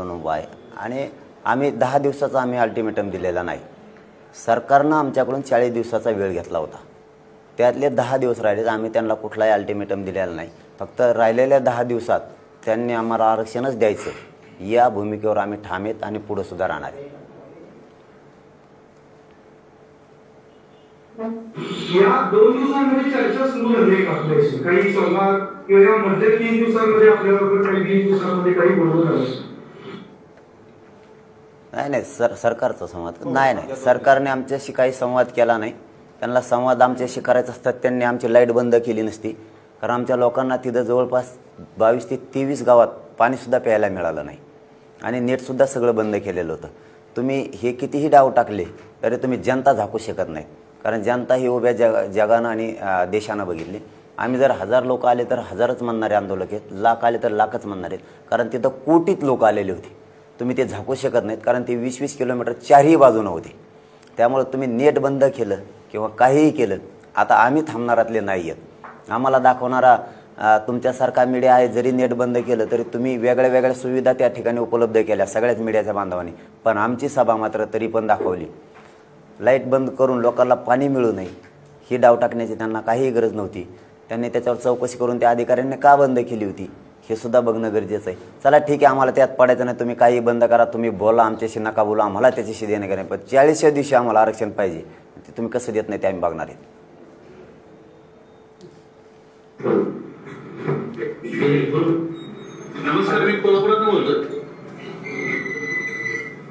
उभा आहे आणि आम्ही 10 दिवसाचा अल्टिमेटम दिलेला नाही। सरकारनं आमच्याकडून 40 दिवसाचा वेळ घेतला होता, त्यातले 10 दिवस राहिले। आम्ही त्यांना कुठलाही अल्टिमेटम दिलेला नाही, फक्त राहिलेल्या 10 दिवसात त्यांनी आम्हाला आरक्षणच द्यायचं या भूमिकेवर आम्ही ठाम आहेत आणि पुढे सुद्धा राहणार आहे। या 2 दिवसांमध्ये चर्चा सुरू झाली आपल्याशी, काही संवाद किंवा मध्ये 3 दिवसांमध्ये आपल्याबरोबर काही 3 दिवसांमध्ये काही बोलणं झालं नाही सरकारचा संवाद नाही सरकारने आमच्याशी काही संवाद केला नाही। त्यांना संवाद आमच्याशी करायचा असतात त्यांनी आमची लाईट बंद केली नसती, कारण आमच्या लोकांना तिथं जवळपास 22 ते 23 गावात पाणी सुद्धा प्यायला मिळालं नाही आणि नेट सुद्धा सगळं बंद केलेलं होतं। तुम्ही हे कितीही डाव टाकले तरी तुम्ही जनता झाकू शकत नाही, कारण जनता ही उभ्या जगानं आणि देशानं बघितली। आम्ही जर 1000 लोक आले तर हजारच म्हणणारे आंदोलक आहेत, लाख आले तर लाखच म्हणणारे आहेत, कारण तिथं कोटीत लोक आलेले होते। तुम्ही ते झाकू शकत नाहीत, कारण ते 20-20 किलोमीटर चारही बाजूने होते। त्यामुळे तुम्ही नेट बंद केलं किंवा काहीही केलं, आता आम्ही थांबणारातले नाही आहेत। आम्हाला दाखवणारा तुमच्यासारखा मीडिया आहे, जरी नेट बंद केलं तरी तुम्ही वेगळ्या वेगळ्या सुविधा त्या ठिकाणी उपलब्ध केल्या सगळ्याच मीडियाच्या बांधवांनी, पण आमची सभा मात्र तरी पण दाखवली। लाईट बंद करून लोकांना पाणी मिळू नये ही डाव टाकण्याची त्यांना काहीही गरज नव्हती। त्यांनी त्याच्यावर चौकशी करून त्या अधिकाऱ्यांनी का बंद केली होती हे सुद्धा बघणं गरजेचं आहे। चला ठीक आहे, आम्हाला त्यात पडायचं नाही, तुम्ही काही बंद करा, तुम्ही बोला, आमच्याशी नका बोला, आम्हाला त्याच्याशी देणं घेणं, पण 40व्या दिवशी आम्हाला आरक्षण पाहिजे, ते तुम्ही कसं देत नाही ते आम्ही बघणार आहे। नमस्कार, मी कोल्हापुरातून बोलतो,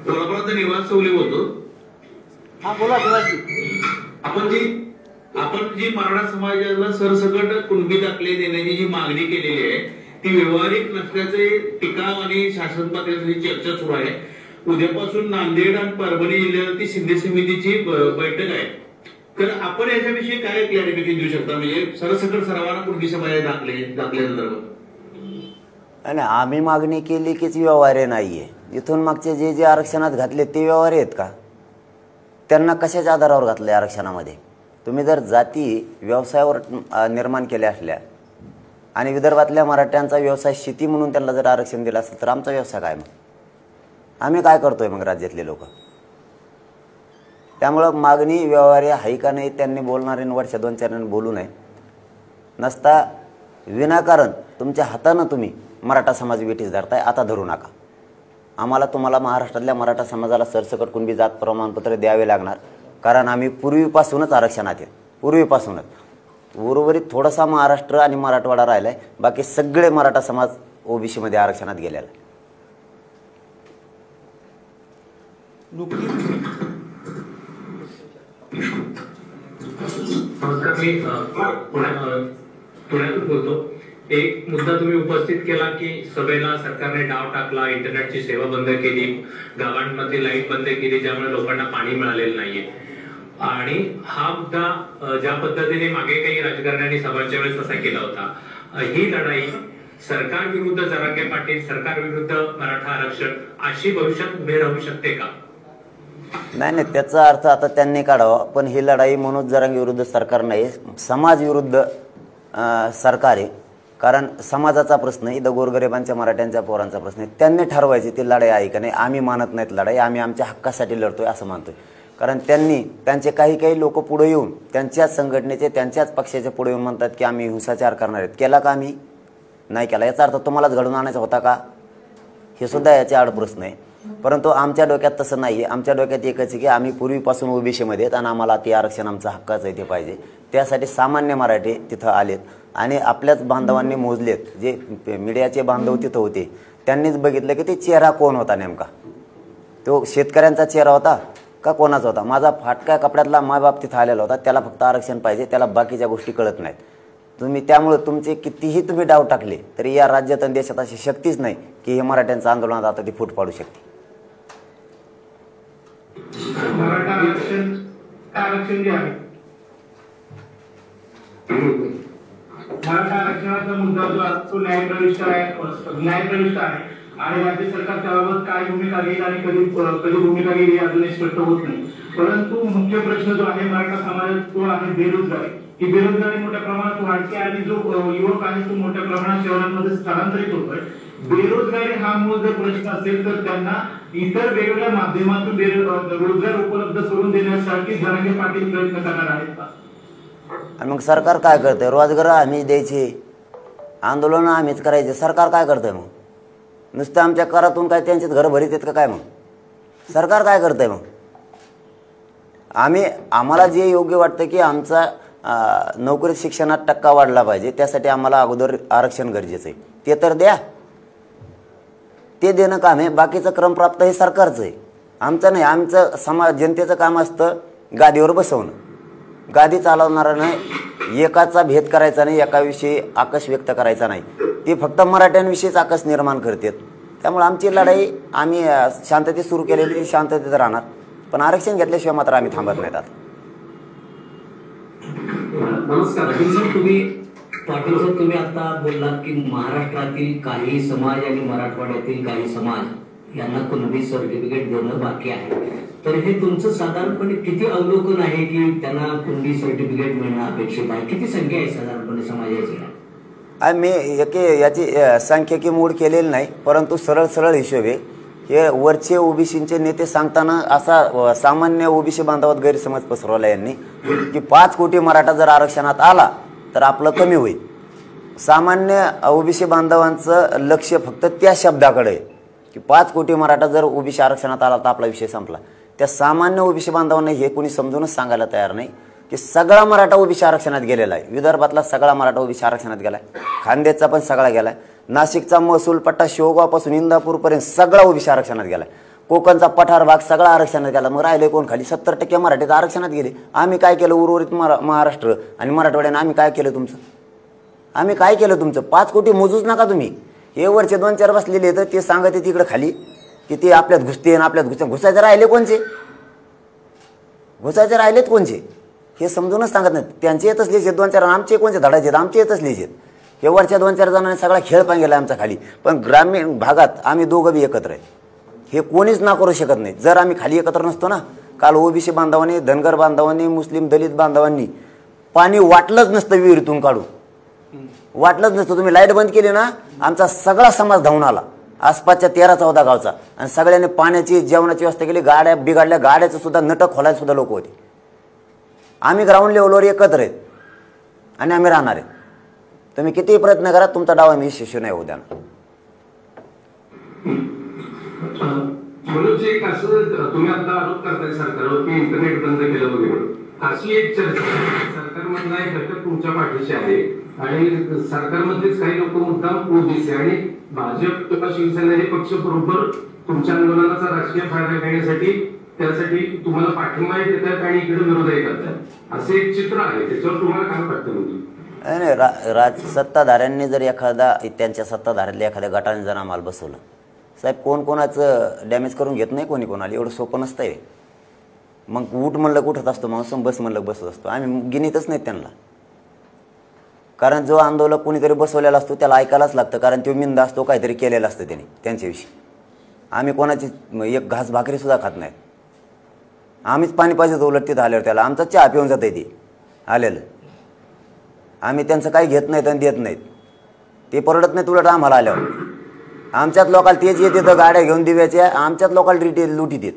कोल्हापुरात निवास चौले बोलतो। हा बोला आपण जी मराठा समाजाला सरसकट कुणबी दाखले देण्याची जी मागणी केलेली आहे ती व्यवहारिक नसल्याचे टीका आणि शासन पातळीवर चर्चा सुरू आहे। उद्यापासून नांदेड आणि परभणी जिल्ह्यावरती शिंदे समितीची बैठक आहे, तर आपण याच्याविषयी काय क्लॅरिफिकेशन देऊ शकता? म्हणजे सरसकट सर्वांना कुणबी समाज दाखले संदर्भात आणि आम्ही मागणी केली की व्यवहार्य नाहीये। इथून मागचे जे आरक्षणात घातले ते व्यवहार्य आहेत का? त्यांना कशाच्या आधारावर घातले आरक्षणामध्ये? तुम्ही जर जाती व्यवसायावर निर्माण केल्या असल्या आणि विदर्भातल्या मराठ्यांचा व्यवसाय शेती म्हणून त्यांना जर आरक्षण दिलं असेल तर आमचा व्यवसाय काय? मग आम्ही काय करतोय मग राज्यातले लोक? त्यामुळं मागणी व्यवहार्य आहे का नाही त्यांनी बोलणारे वर्ष 2-4 बोलू नये। नसता विनाकारण तुमच्या हातानं तुम्ही मराठा समाज वेठीस धरताय, आता धरू नका। आम्हाला तुम्हाला महाराष्ट्रातल्या मराठा समाजाला सरसकट कुणबी जात प्रमाणपत्र द्यावे लागणार, कारण आम्ही पूर्वीपासूनच आरक्षणात आहे, पूर्वीपासूनच। उर्वरित थोडासा महाराष्ट्र आणि मराठवाडा राहिलाय, बाकी सगळे मराठा समाज ओबीसी मध्ये आरक्षणात गेलेला आहे। पुण्यातून बोलतो। एक मुद्दा तुम्ही उपस्थित केला की सभेला सरकारने डाव टाकला, इंटरनेटची सेवा बंद केली, गावांमध्ये लाईट बंद केली, ज्यामुळे लोकांना पाणी मिळालेलं नाहीये। आणि हा मुद्दा ज्या पद्धतीने मागे काही राजकारण्यांनी सभांच्या वेळेस असा केला होता, ही लढाई सरकार विरुद्ध जरांगे पाटील, सरकार विरुद्ध मराठा आरक्षण अशी भविष्यात उभे राहू शकते का? नाही, त्याचा अर्थ आता त्यांनी काढावा, पण ही लढाई मनोज जरांगे विरुद्ध सरकार नाही, समाज विरुद्ध सरकार आहे। कारण समाजाचा प्रश्न आहे, इथं गोरगरिबांच्या मराठ्यांच्या पोरांचा प्रश्न आहे, त्यांनी ठरवायची ती लढाई आहे का नाही। आम्ही मानत नाहीत लढाई, आम्ही आमच्या हक्कासाठी लढतोय असं मानतोय। कारण त्यांचे काही लोक पुढे येऊन त्यांच्याच संघटनेचे त्यांच्याच पक्षाच्या पुढे येऊन म्हणतात की आम्ही हिंसाचार करणार आहेत। केला का? आम्ही नाही केला। याचा अर्थ तुम्हालाच घडवून आणायचा होता का? हे सुद्धा याचे आड प्रश्न आहे। परंतु आमच्या डोक्यात तसं नाही आहे, आमच्या डोक्यात एकच आहे की आम्ही पूर्वीपासून ओबीसीमध्ये आहेत आणि आम्हाला ते आरक्षण आमचं हक्काचं आहे ते पाहिजे। त्यासाठी सामान्य मराठी तिथं आलेत आणि आपल्याच बांधवांनी मोजलेत, जे मीडियाचे बांधव तिथं होते त्यांनीच बघितलं की ते चेहरा कोण होता नेमका, तो शेतकऱ्यांचा चेहरा होता का कोणाचा होता? माझा फाटक्या कपड्यातला मायबाप तिथं आलेला होता, त्याला फक्त आरक्षण पाहिजे, त्याला बाकीच्या गोष्टी कळत नाहीत। त्यामुळे तुमचे कितीही तुम्ही डाव टाकले तरी या राज्यात आणि देशात अशी शक्तीच नाही की हे मराठ्यांचं आंदोलनात आता ती फूट पाडू शकते। मराठा आरक्षण जे आहे, मराठा आरक्षणाचा मुद्दा जो आहे तो न्यायप्रविष्ट आहे आणि राज्य सरकार त्याबाबत काय भूमिका घेईल आणि कधी भूमिका घेईल हे अजूनही स्पष्ट होत नाही। परंतु मुख्य प्रश्न जो आहे मराठा समाजात तो आहे बेरोजगारी। ही बेरोजगारी मोठ्या प्रमाणात वाढते आणि जो युवक आहे तो मोठ्या प्रमाणात शहरांमध्ये स्थलांतरित होतोय। बेरोजगारी हा मूळ जर प्रश्न असेल तर त्यांना इतर वेगवेगळ्या माध्यमातून रोजगार उपलब्ध करून देण्यासाठी जरांगे पाटील प्रयत्न करणार आहेत का? आणि मग सरकार काय करतंय? रोजगार आम्ही द्यायचे, आंदोलन आम्हीच करायचे, सरकार काय करतंय? मग नुसतं आमच्या करातून काय त्यांच्यात घर भरीत आहेत का काय? मग सरकार काय करतंय? मग आम्हाला जे योग्य वाटतं की आमचा नोकरी शिक्षणात टक्का वाढला पाहिजे, त्यासाठी आम्हाला अगोदर आरक्षण गरजेचं आहे, ते तर द्या, ते देणं काम आहे. बाकीचं क्रमप्राप्त हे सरकारचं आहे, आमचं नाही. आमचं समाज जनतेचं काम असतं गादीवर बसवणं. गादी चालवणारा नाही, एकाचा भेद करायचा नाही, एकाविषयी आकस व्यक्त करायचा नाही. ते फक्त मराठ्यांविषयीच आकस निर्माण करतात. त्यामुळे आमची लढाई आम्ही शांततेत सुरू केलेली, ती शांततेत राहणार. पण आरक्षण घेतल्याशिवाय मात्र आम्ही थांबत नाहीत. आता नमस्कार पाटील सर, तुम्ही आता बोललात की महाराष्ट्रातील काही समाज आणि मराठवाड्यातील काही समाज यांना कुणबी सर्टिफिकेट देणं बाकी आहे. तर हे तुमचं साधारणपणे किती अवलोकन आहे की त्यांना कुणबी सर्टिफिकेट मिळणं अपेक्षित आहे? किती संख्या आहे साधारणपणे समाजाची? मी याची सांख्यिकी मूड केलेली नाही, परंतु सरळ हिशोब आहे. हे वरचे ओबीसीचे नेते सांगताना असा सामान्य ओबीसी बांधवात गैरसमज पसरवला यांनी की 5 कोटी मराठा जर आरक्षणात आला तर आपलं कमी होईल. सामान्य ओबीसी बांधवांचं लक्ष फक्त त्या शब्दाकडे आहे की 5 कोटी मराठा जर ओबीसी आरक्षणात आला तर आपला विषय संपला. त्या सामान्य ओबीसी बांधवांना हे कोणी समजूनच सांगायला तयार नाही की सगळा मराठा ओबीसी आरक्षणात गेलेला आहे. विदर्भातला सगळा मराठा ओबीसी आरक्षणात गेला आहे, खानदेशचा पण सगळा गेला आहे, नाशिकचा महसूल पट्टा शेवगावपासून इंदापूरपर्यंत सगळा ओबीसी आरक्षणात गेला आहे, कोकणचा पठार भाग सगळा आरक्षणात गेला. मग राहिले कोण? खाली 70% मराठीत आरक्षणात गेले. आम्ही काय केलं? उर्वरित महाराष्ट्र आणि मराठवाड्याने आम्ही काय केलं? आम्ही काय केलं तुमचं? 5 कोटी मोजूच नका तुम्ही. हे वरचे 2-4 बसलेले तर ते सांगते तिकडे खाली की ते आपल्यात घुसते आणि आपल्यात घुसायचे राहिले कोणचे? घुसायचे राहिलेत कोणचे? हे समजूनच सांगत नाहीत. त्यांचे येतच लिहिचे 2-4, आमचे कोणचे धडाचे आहेत? आमचे येतच लिहिचे. हे वरच्या 2-4 जणांनी सगळा खेळ पण गेला आमचा खाली. पण ग्रामीण भागात आम्ही दोघं बी एकत्र आहे, हे कोणीच ना करू शकत नाही. जर आम्ही खाली एकत्र नसतो ना, काल ओबीसी बांधवांनी, धनगर बांधवांनी, मुस्लिम दलित बांधवांनी पाणी वाटलंच नसतं, विहिरीतून काढून वाटलंच नसतं. तुम्ही लाईट बंद केली ना, आमचा सगळा समाज धावून आला आसपासच्या 13-14 गावचा, आणि सगळ्यांनी पाण्याची जेवणाची व्यवस्था केली. गाड्या बिघडल्या, गाड्याचं सुद्धा नटक खोलायला सुद्धा लोक होते. आम्ही ग्राउंड लेवलवर एकत्र आहेत आणि आम्ही राहणार आहेत. तुम्ही कितीही प्रयत्न करा, तुमचा डाव आम्ही शिष्य नाही होऊ द्या. मनोज, एक असं तुम्ही आता आरोप करताय सरकारवर की इंटरनेट बंद केलं वगैरे, अशी एक चर्चा सरकारमधला एक घटक तुमच्या पाठीशी आहे आणि सरकारमधलेच काही लोक मुद्दाम ओबीसी आणि भाजप किंवा शिवसेना हे पक्ष बरोबर तुमच्या आंदोलनाचा राजकीय फायदा घेण्यासाठी त्यासाठी तुम्हाला पाठिंबा देत आहेत आणि इकडे विरोधही करतात, असे एक चित्र आहे. त्याच्यावर तुम्हाला काय वाटतं? नाही, सत्ताधाऱ्यांनी जर त्यांच्या सत्ताधाऱ्यातल्या एखाद्या गटाने जर आम्हाला बसवलं, साहेब कोण कोणाचं डॅमेज करून घेत नाही, कोणी कोणाला एवढं सोपं नसतंय. मग उठ म्हणलं उठत असतो माणूस, बस म्हणलं बसत असतो. आम्ही गिनीतच नाहीत त्यांना, कारण जो आंदोलक कोणीतरी बसवलेला असतो त्याला ऐकायलाच लागतं, कारण तो मिंद असतो, काहीतरी केलेलं असतं त्यांनी त्यांच्याविषयी. आम्ही कोणाची एक घास भाकरी सुद्धा खात नाहीत. आम्हीच पाणी पाहिजे उलट तिथं आल्यावर त्याला आमचा चहा पिऊन जातं ते आलेलं. आम्ही त्यांचं काही घेत नाहीत आणि देत नाहीत, ते परवडत नाहीत उलट आम्हाला आल्यावर. आमच्यात लोकांना तेच येते तर गाड्या घेऊन दिव्याच्या, आमच्यात लोकांना लुटीत येत.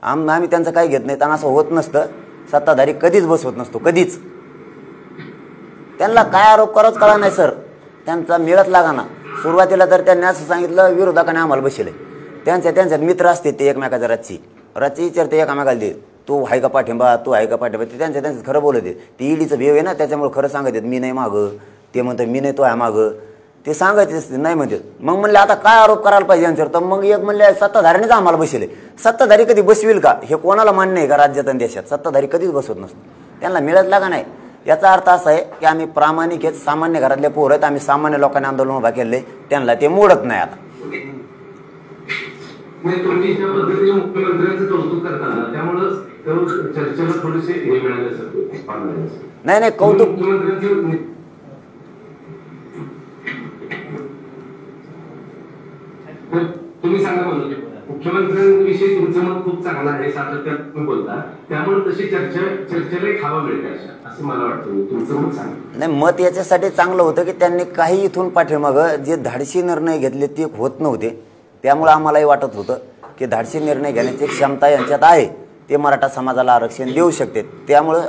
आम्ही त्यांचं काही घेत नाहीत आणि असं होत नसतं. सत्ताधारी कधीच बसवत नसतो, कधीच. त्यांना काय आरोप करावंच कळा नाही सर, त्यांचा मिळत लागा ना. सुरुवातीला तर त्यांनी असं सांगितलं विरोधकाने आम्हाला बसले. त्यांच्यात मित्र असते, ते एकमेकाच्या रातची विचारते एकामेकाला दे, तू आहे का पाठिंबा, तू आहे का पाठिंबा. ते त्यांच्यात खरं बोलत आहेत. ते ईडीचं भेव आहे ना, त्याच्यामुळे खरं सांगत आहेत. मी नाही मागं, ते म्हणतं मी नाही तो आहे मागं, ते सांगायचे नाही म्हणतात. मग म्हणले आता काय आरोप करायला पाहिजे यांच्यावर, तर मग एक म्हणले सत्ताधाऱ्यानेच आम्हाला बसले. सत्ताधारी कधी बसविल का? हे कोणाला मान्य आहे का राज्यात आणि देशात? सत्ताधारी कधीच बसवत नसतो, त्यांना मिळत लागा नाही. याचा अर्थ असा आहे की आम्ही प्रामाणिक आहेत, सामान्य घरातले पोर आहेत, आम्ही सामान्य लोकांनी आंदोलन उभा केले, त्यांना ते मोडत नाही. आता तुम्ही ज्या पद्धतीने मुख्यमंत्र्यांचं कौतुक करताना त्यामुळे चर्चेला थोडेसे हे मिळाले. नाही कौतुक मुख्यमंत्र्यांचं तुम्ही सांगा म्हणून. मुख्यमंत्र्यांविषयी तुमचं मत खूप चांगलं आहे, सातत्यात तुम्ही बोलता, त्यामुळे तशी चर्चेला एक हवा मिळते असं मला वाटतं. तुमचं मत सांगा. नाही, मत याच्यासाठी चांगलं होतं की त्यांनी काही इथून पाठीमागं जे धाडसी निर्णय घेतले ते होत नव्हते. त्यामुळे आम्हालाही वाटत होतं की धाडसी निर्णय घेण्याची क्षमता यांच्यात आहे, ते मराठा समाजाला आरक्षण देऊ शकते. त्यामुळं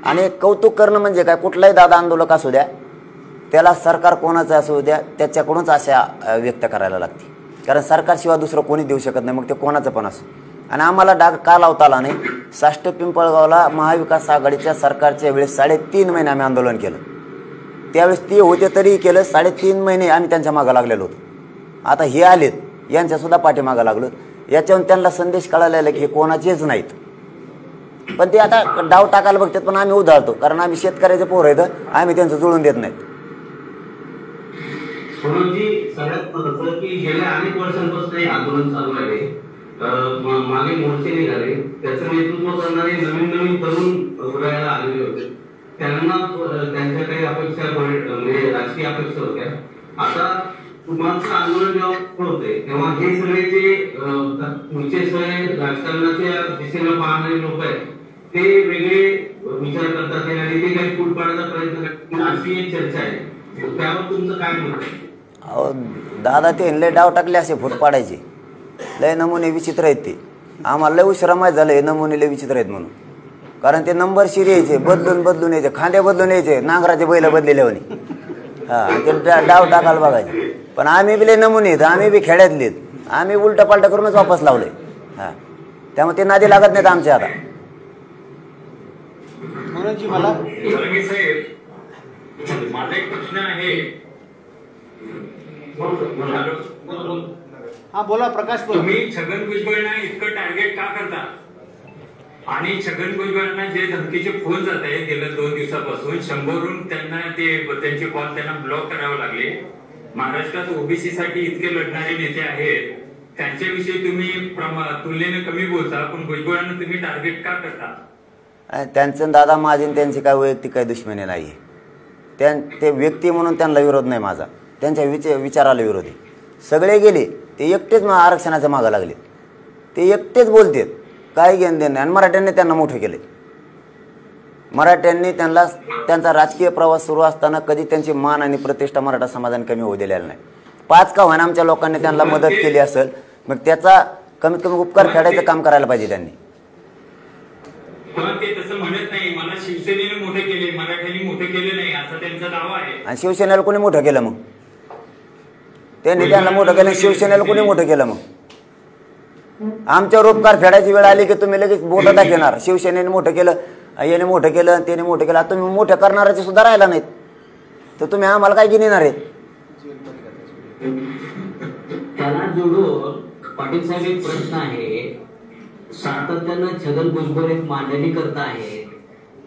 आणि कौतुक करणं म्हणजे काय, कुठलाही दादा आंदोलक असू द्या, त्याला सरकार कोणाचं असू द्या त्याच्याकडूनच आशा व्यक्त करायला लागते, कारण सरकारशिवाय दुसरं कोणी देऊ शकत नाही, मग ते कोणाचं पण असो. आणि आम्हाला डाग का लावता आला नाही, साष्ट पिंपळगावला महाविकास आघाडीच्या सरकारच्या वेळेस 3.5 महिने आम्ही आंदोलन केलं. त्यावेळेस ते होते तरीही केलं, 3.5 महिने आम्ही त्यांच्या मागं लागलेलो होतो. आता हे आलेत, यांच्यासुद्धा पाठीमागं लागलो. याच्यावरून त्यांना संदेश कळालेला की हे कोणाचेच नाहीत, पण ते आता डाव टाकायला बघतात, पण आम्ही उधाळतो, कारण आम्ही शेतकऱ्याचे पोरं आहेत, आम्ही त्यांचं जुळून देत नाहीत. सरोजी, सगळ्यात महत्त्वाचं की गेल्या अनेक वर्षांपासून हे आंदोलन चालू आहे. मागे मोर्चे निघाले, त्याचं नेतृत्व करणारे नवीन तरुण उदयाला आलेले होते. त्यांना त्यांच्या काही अपेक्षा म्हणजे राजकीय अपेक्षा होत्या. आता तुमचं आंदोलन जेव्हा होते तेव्हा हे सगळे जे तुमचे सगळे राजकारणाच्या दिशेला पाहणारे लोक आहेत ते वेगळे विचार करतात आणि ते काही फूट पाडण्याचा प्रयत्न करतात, अशी एक चर्चा आहे. त्यावर तुमचं काय मत आहे? अहो दादा, ते लय डाव टाकले असे फूट पाडायचे, लय नमुने विचित्र आहेत. ते आम्हाला लय उशिरा माहीत झालं हे नमुने लय विचित्र आहेत म्हणून, कारण ते नंबर शिर यायचे, बदलून यायचे, खांदे बदलून यायचे, नांगराचे बैल बदलेले म्हणे. हां, ते डाव टाकायला बघायचे. पण आम्ही बी लय नमुने आहेत, आम्ही बी खेड्यातले, आम्ही उलट पालट करूनच वापस लावले. हां, त्यामुळे ते नादी लागत नाहीत आमच्या. आता मनोजी, मला माझा एक प्रश्न आहे. हा बोला प्रकाश, बोला. तुम्ही छगन भुजबळांना इतकं टार्गेट का करता, आणि छगन भुजबळांना जे धमकीचे फोन जात आहे गेल्या 2 दिवसापासून 100वरून त्यांना त्यांचे कॉल त्यांना ब्लॉक करावे लागले. महाराष्ट्रात ओबीसी साठी इतके लढणारे नेते आहेत, त्यांच्याविषयी तुम्ही तुलनेने कमी बोलता, पण भुजबळांना तुम्ही टार्गेट का करता? त्यांचं दादा माझी त्यांची काय वैयक्तिक काही दुश्मनी नाही आहे. ते व्यक्ती म्हणून त्यांना विरोध नाही माझा, त्यांच्या विचाराला विरोध आहे. सगळे गेले, ते एकटेच आरक्षणाच्या मागं लागले, ते एकटेच बोलतात, काही घेणं देणं नाही. आणि मराठ्यांनी त्यांना मोठं केले. मराठ्यांनी त्यांचा राजकीय प्रवास सुरू असताना कधी त्यांची मान आणि प्रतिष्ठा मराठा समाजाने कमी होऊ दिलेला नाही. 5 का होईना आमच्या लोकांनी त्यांना मदत केली असेल, मग त्याचा कमीत कमी उपकार फेडायचं काम करायला पाहिजे त्यांनी. पण ते तसं म्हणत नाही, मला शिवसेनेने मोठे केले, मराठ्यांनी मोठे केले नाही असा त्यांचा दावा आहे. आणि शिवसेनेला कोणी मोठं केलं मग? त्यांनी त्यांना मोठं केलं, शिवसेनेला कोणी मोठं केलं मग? आमच्यावर उपकार फेडायची वेळ आली की तुम्ही लगेच बोटं दाखवणार, शिवसेनेने मोठं केलं, याने मोठं केलं, त्याने मोठं केलं. आता तुम्ही मोठं करणाऱ्याचे सुद्धा राहिला नाहीत, तर तुम्ही आम्हाला काय घेणार आहेत? त्याला जोडून पाटील साहेब एक प्रश्न आहे. सातत्यानं छगन भुजबळ एक मांडणी करता आहे,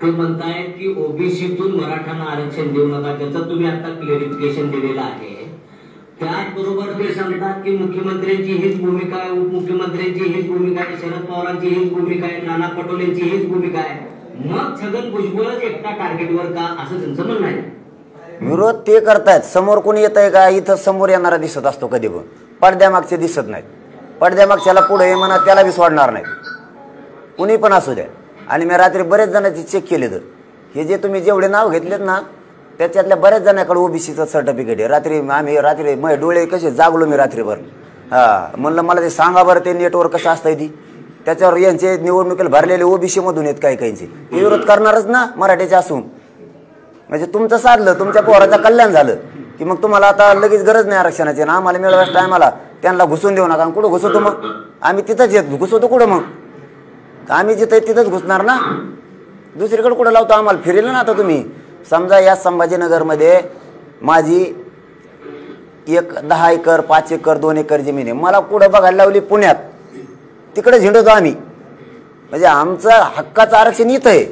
ते म्हणतायत की ओबीसीतून मराठ्यांना आरक्षण देऊ नका, त्याचं तुम्ही आता क्लिअरिफिकेशन दिलेलं आहे. त्याचबरोबर ते सांगतात की मुख्यमंत्र्यांची हीच भूमिका आहे, उपमुख्यमंत्र्यांची हीच भूमिका आहे, शरद पवारांची हीच भूमिका आहे, नाना पटोलेंची हीच भूमिका आहे. मग छगन भुजबळच एकटा टार्गेटवर का, असं त्यांचं म्हणणं आहे. विरोध ते करतायत, समोर कोणी येत आहे का? इथं समोर येणारा दिसत असतो कधी पण, पडद्यामागचे दिसत नाहीत. पडद्यामागच्याला पुढे हे म्हणा त्याला बी सोडणार नाही, कुणी पण असू द्या. आणि मी रात्री बरेच जणांचे चेक केले, तर हे जे तुम्ही जेवढे नाव घेतलेत ना त्याच्यातल्या बऱ्याच जणांकडे ओबीसीचं सर्टिफिकेट आहे. रात्री माझे डोळे कसे जागलो मी रात्रीभर. हां, म्हणलं मला ते सांगा बरं, ते नेटवर्क कसं असतंय ती, त्याच्यावर यांचे निवडणुकीला भरलेले ओबीसी मधून आहेत काही काहींचे, ते विरोध करणारच ना मराठीचे असून. म्हणजे तुमचं साधलं, तुमच्या पोराचं कल्याण झालं की मग तुम्हाला आता लगेच गरज नाही आरक्षणाची. ना आम्हाला मिळवायच्या टायमाला त्यांना घुसून देऊ नका. कुठं घुसवतो मग आम्ही? तिथंच येत घुसवतो कुठं मग? आम्ही जिथं तिथंच घुसणार ना, दुसरीकडे कुठं लावतो आम्हाला? फिरेल ना. आता तुम्ही समजा या संभाजीनगरमध्ये माझी 10 एकर 5 एकर 2 एकर जमीन आहे, मला कुठं बघायला लावली? पुण्यात. तिकडे झिंडतो आम्ही, म्हणजे आमचं हक्काचं आरक्षण इथं आहे.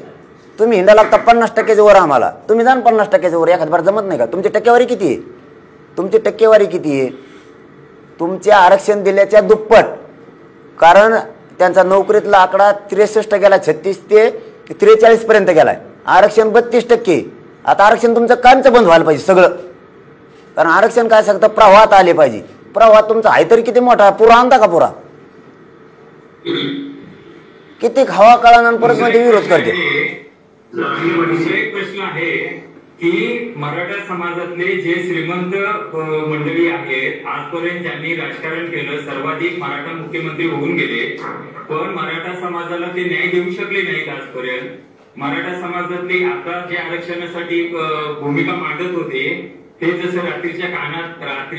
तुम्ही हिंडा लागता 50% वर आम्हाला, तुम्ही जाण 50% वर. एखाद बार जमत नाही का? तुमची टक्केवारी किती आहे? तुमची टक्केवारी किती आहे? तुमच्या आरक्षण दिल्याच्या दुप्पट. कारण त्यांचा नोकरीतला आकडा 63 गेला, 36 ते 43 पर्यंत गेलाय. आरक्षण 32%. आता आरक्षण तुमचं कामचं बंद व्हायला पाहिजे सगळं. कारण आरक्षण काय सांगतं, प्रवाहात आले पाहिजे. प्रवाह तुमचा आहे तरी किती मोठा, पुरा आणता का पुरा? किती हवा कळणार परत मध्ये विरोध करते. दुसरा एक प्रश्न आहे की मराठा समाजातले जे श्रीमंत मंडळी आहेत, आजपर्यंत ज्यांनी राजकारण केलं, सर्वाधिक मराठा मुख्यमंत्री होऊन गेले, पण मराठा समाजाला ते न्याय देऊ शकले नाहीत आजपर्यंत. मराठा समाजातले आता जे आरक्षणासाठी भूमिका मांडत होते ते जसं रात्री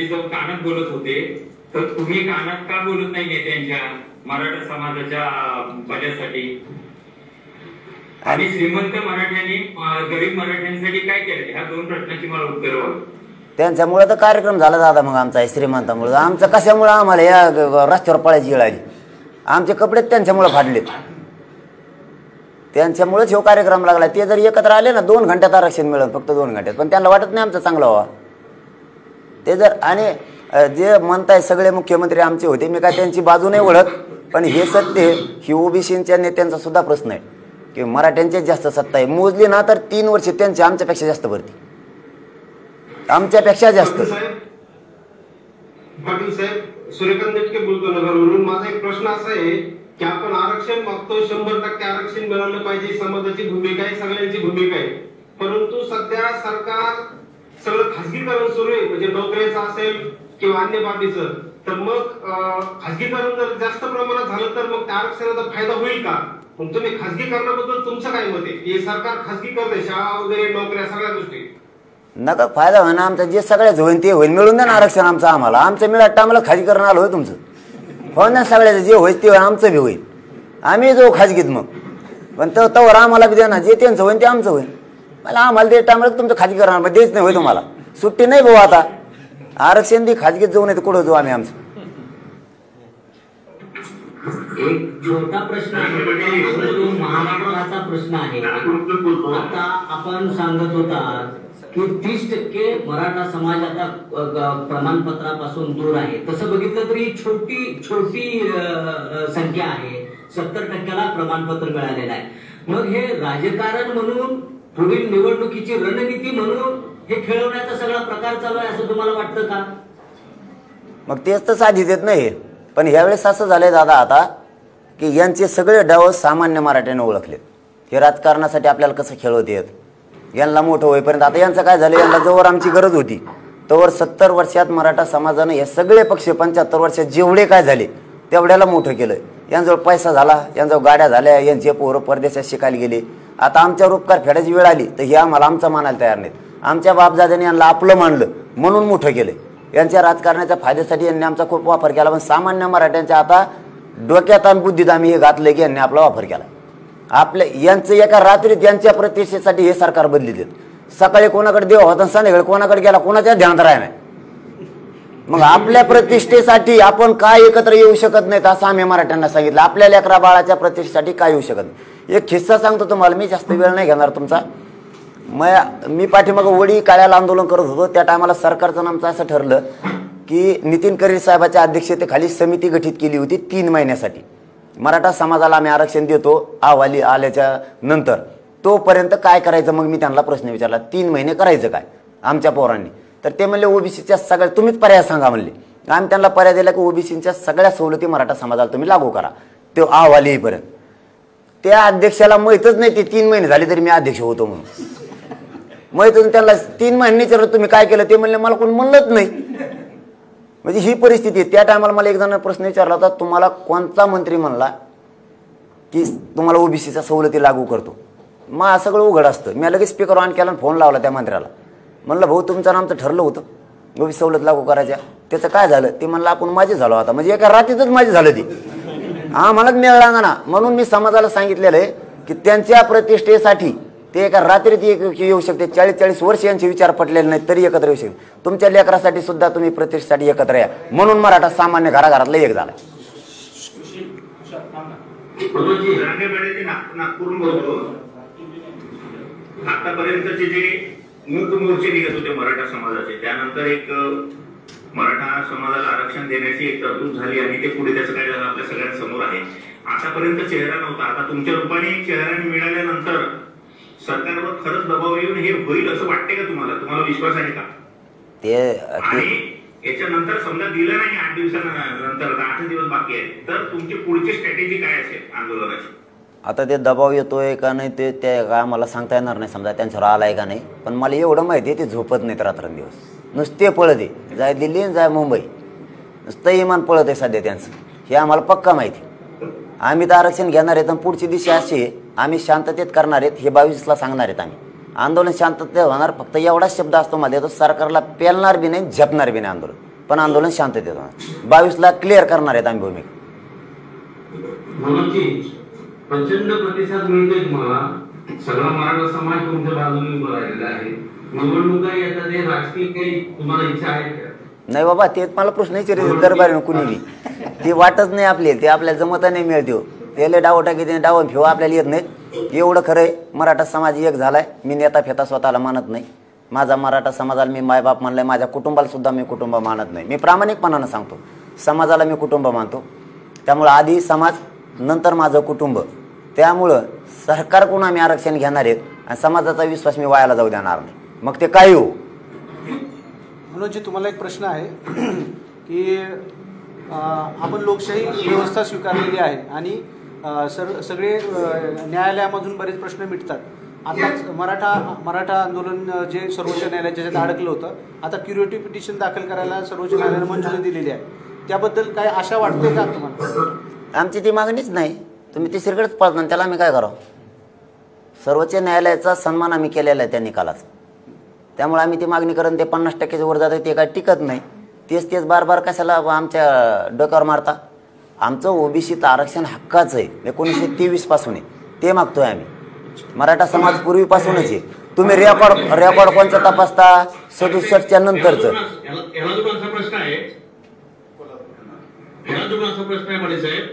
जाऊन कानात बोलत होते, तर तुम्ही कानात का बोलत नाहीये त्यांच्या मराठा समाजाच्या भल्यासाठी? आणि श्रीमंत मराठ्यांनी गरीब मराठ्यांसाठी काय केलं, ह्या दोन प्रश्नाची मला उत्तर हवं. त्यांच्यामुळे तर कार्यक्रम झाला दादा मग आमचा श्रीमंतामुळे. आमचं कशामुळे आम्हाला या रस्त्यावर पळायची वेळ आली? आमचे कपडे त्यांच्यामुळे फाडलेत, त्यांच्यामुळेच हे कार्यक्रम लागला. ते जर एकत्र आले ना 2 घंट्यात आरक्षण मिळेल, फक्त 2 घंट्यात, पण त्यांना वाटत नाही आमचं चांगलं व्हावं ते जर. आणि जे म्हणताय सगळे मुख्यमंत्री आमचे होते, मी काय त्यांची बाजू नाही ओळख, पण हे सत्य ही ओबीसीच्या नेत्यांचा सुद्धा प्रश्न आहे की मराठ्यांचीच जास्त सत्ता आहे. मोजली ना तर 3 वर्ष त्यांची आमच्यापेक्षा जास्त भरती, आमच्यापेक्षा जास्त. पाटील साहेब, सूर्यकांत देटके बोलतो नगरवरून. माझा एक प्रश्न असा आहे की आपण आरक्षण मागतो, 100% आरक्षण मिळालं पाहिजे, समाजाची भूमिका आहे, सगळ्यांची भूमिका आहे, परंतु सध्या सरकार सगळं खासगीकरण सुरू आहे, म्हणजे नोकरीचं असेल किंवा अन्य बाबीचं. तर मग खासगीकरण जर जास्त प्रमाणात झालं तर मग त्या आरक्षणाचा फायदा होईल का? मग तुम्ही खासगीकरणाबद्दल तुमचं काय मत आहे की सरकार खासगी करते, शाळा वगैरे, नोकऱ्या, सगळ्या गोष्टी? नका फायदा होईल ना आमचा, जे सगळ्याच होईल ते होईल. मिळून द्या ना आरक्षण आमचं आम्हाला. आमचं मिळत आम्हाला खाजगीकरण आलं होय तुमचं, हो ना? सगळ्याचं जे होईल ते होईल, आमचं बी होईल, आम्ही जाऊ खाजगीत मग. पण तवर आम्हाला बी द्या ना, जे त्यांचं होईल ते आमचं होईल. मला आम्हाला ते टायमाला तुमचं खाजगीकरण द्यायच नाही होय तुम्हाला. सुट्टी नाही भाऊ आता, आरक्षण दे, खाजगीत जाऊ नाही तर कुठं जाऊ आम्ही आमचं. एक छोटा प्रश्न आहे, तो महाराष्ट्राचा प्रश्न आहे. आता आपण सांगत होता की 30% मराठा समाज आता प्रमाणपत्रापासून दूर आहे. तसं बघितलं तरी छोटी संख्या आहे. 70%ला प्रमाणपत्र मिळालेलं आहे. मग हे राजकारण म्हणून, पुढील निवडणुकीची रणनीती म्हणून हे खेळवण्याचा सगळा प्रकार चालू आहे असं तुम्हाला वाटतं का? मग तेच तर साधी देत नाही. पण ह्यावेळेस असं झालंय दादा आता की यांचे सगळे डाव सामान्य मराठ्याने ओळखले. हे राजकारणासाठी आपल्याला कसं खेळवत येत, यांना मोठं होईपर्यंत. आता यांचं काय झालं, यांना जवळ आमची गरज होती तोवर 70 वर्षात मराठा समाजानं हे सगळे पक्ष 75 वर्षात जेवढे काय झाले तेवढ्याला मोठं केलं. यांजवळ पैसा झाला, यांजवळ गाड्या झाल्या, यांचे पोरं परदेशात शिकायला गेले. आता आमच्यावर उपकार फेडायची वेळ आली तर हे आम्हाला आमचं मानायला तयार नाहीत. आमच्या बापजाद्याने यांना आपलं मानलं म्हणून मोठं केलं. यांच्या राजकारणाच्या फायद्यासाठी यांनी आमचा खूप वापर केला. पण सामान्य मराठ्यांच्या आता डोक्यात आणि बुद्धीत आम्ही हे घातलं की यांनी आपला वापर केला. आपल्या यांचं एका रात्रीत यांच्या प्रतिष्ठेसाठी हे सरकार बदली देत. सकाळी कोणाकडे देव होता, संध्याकाळी कोणाकडे गेला, कोणाच्या ध्यानात राहाय नाही. मग आपल्या प्रतिष्ठेसाठी आपण काय एकत्र येऊ शकत नाहीत असं आम्ही मराठ्यांना सांगितलं. आपल्या लेकरा बाळाच्या प्रतिष्ठेसाठी काय येऊ शकत नाही. एक किस्सा सांगतो तुम्हाला, मी जास्त वेळ नाही घेणार तुमचा. मी पाठीमागं वडी काळ्याला आंदोलन करत होतो. त्या टायमाला सरकारचं आमचं असं ठरलं की नितीन करीर साहेबाच्या अध्यक्षतेखाली समिती गठीत केली होती 3 महिन्यासाठी. मराठा समाजाला आम्ही आरक्षण देतो अहवाली आल्याच्या नंतर, तोपर्यंत काय करायचं. मग मी त्यांना प्रश्न विचारला 3 महिने करायचं काय आमच्या पोरांनी. तर ते म्हणले ओबीसीच्या सगळ्या, तुम्हीच पर्याय सांगा म्हणले. आम्ही त्यांना पर्याय दिला की ओबीसीच्या सगळ्या सवलती मराठा समाजाला तुम्ही लागू करा तो अहवाल येईपर्यंत. त्या अध्यक्षाला माहीतच नाही ते 3 महिने झाले तरी मी अध्यक्ष होतो म्हणून. माहीतून त्यांना 3 महिने विचारलं तुम्ही काय केलं, ते म्हणले मला कोण म्हणलंच नाही. म्हणजे ही परिस्थिती आहे. त्या टायमाला मला एक जण प्रश्न विचारला होता, तुम्हाला कोणता मंत्री म्हणला की तुम्हाला ओबीसीच्या सवलती लागू करतो. मग सगळं उघड असतं. मी लगेच स्पीकर ऑन केला, फोन लावला त्या मंत्र्याला. म्हणलं भाऊ तुमचं आमचं ठरलं होतं ओबीसी सवलत लागू करायच्या, त्याचं काय झालं? ते म्हणलं आपण माझे झालो आता. म्हणजे एका रात्रीतच माझे झालं ते, आम्हालाच मिळाला ना. म्हणून मी समाजाला सांगितलेलं आहे की त्यांच्या प्रतिष्ठेसाठी ते एका रात्रीत येऊ शकते. 40-40 वर्ष यांचे विचार पटलेले नाहीत तरी एकत्र येऊ शकते. तुमच्या लेकरासाठी सुद्धा तुम्ही प्रतिष्ठेसाठी एकत्र या. म्हणून मराठा सामान्य घराघरातला एक झाला. आतापर्यंतचे जे मूक मोर्चे निघत होते मराठा समाजाचे, त्यानंतर एक मराठा समाजाला आरक्षण देण्याची एक तरतूद झाली आणि ते पुढे त्याचं काय झालं आपल्या सगळ्यांसमोर आहे. आतापर्यंत चेहरा नव्हता, आता तुमच्या रूपाने चेहरा मिळाल्यानंतर सरकारवर खरंच दबाव येऊन हे होईल असं वाटते का तुम्हाला? तुम्हाला विश्वास आहे का? ते आणि याच्यानंतर समजा दिलं नाही 8 दिवसानंतर 8 दिवस बाकी आहे, तर तुमची पुढची स्ट्रॅटेजी काय असेल आंदोलनाची? आता ते दबाव येतोय का नाही ते काय मला सांगता येणार नाही, समजा त्यांच्यावर आलाय का नाही, पण मला एवढं माहिती आहे ते झोपत नाहीत रात्रंदिवस, नुसते पळत आहे, जाय दिल्ली जाय मुंबई, नुसतं इमान पळत आहे सध्या त्यांचं, हे आम्हाला पक्का माहिती. आम्ही तर आरक्षण घेणार आहेत आणि पुढची दिशा अशी आहे, आम्ही शांततेत करणार आहेत, हे 22ला सांगणार आहेत. आम्ही आंदोलन शांततेत होणार, फक्त एवढाच शब्द असतो मध्ये, तो सरकारला पेलणार बी नाही, झेपणार बी नाही आंदोलन, पण आंदोलन शांततेत होणार. 22ला क्लिअर करणार आहेत आम्ही भूमिका. प्रचंड प्रतिसाद मिळतोय तुम्हाला, सगळा मराठा समाज तुमच्या बाजूने उभा राहिलेला आहे. निवडणुका येतात, ते राजकीय काही तुम्हाला इच्छा आहे का? नाही बाबा, ते मला प्रश्न विचारले दरबारी कुणी बी, ती वाटच नाही आपली, ते आपल्याला जमत नाही मिळते. त्याला डाव टाकी ते डावून फिवा आपल्याला येत नाहीत. एवढं खरं आहे, मराठा समाज एक झालाय. मी नेता फेता स्वतःला मानत नाही. माझा मराठा समाजाला मी मायबाप मानलाय, माझ्या कुटुंबाला सुद्धा मी कुटुंब मानत नाही. मी प्रामाणिकपणानं सांगतो, समाजाला मी कुटुंब मानतो. त्यामुळं आधी समाज, नंतर माझं कुटुंब. त्यामुळं सरकारकडून आम्ही आरक्षण घेणार आहेत आणि समाजाचा विश्वास मी वायाला जाऊ देणार नाही, मग ते काही हो. मनोजी, तुम्हाला एक प्रश्न आहे की आपण लोकशाही व्यवस्था स्वीकारलेली आहे आणि सगळे न्यायालयामधून बरेच प्रश्न मिटतात. आताच मराठा आंदोलन जे सर्वोच्च न्यायालयात ज्याच्यात अडकलं होतं, आता क्युरेटिव्ह पिटिशन दाखल करायला सर्वोच्च न्यायालयाने मंजुरी दिलेली आहे. त्याबद्दल काय आशा वाटते का तुम्हाला? आमची ती मागणीच नाही. तुम्ही तिसरीकडेच पळता, त्याला आम्ही काय करावं? सर्वोच्च न्यायालयाचा सन्मान आम्ही केलेला आहे त्या निकालाचा. त्यामुळे आम्ही ती मागणी करून ते 50%च्या वर जातं, ते काय टिकत नाही. तेच बार बार कशाला आमच्या डोक्यावर मारता? आमचं ओबीसीचं आरक्षण हक्काचं आहे, 1923 पासून आहे, ते मागतोय आम्ही. मराठा समाज पूर्वीपासूनच आहे. तुम्ही रेकॉर्ड कोणचा तपासता? 67च्या नंतरचं. याला जो असा प्रश्न आहे माने साहेब,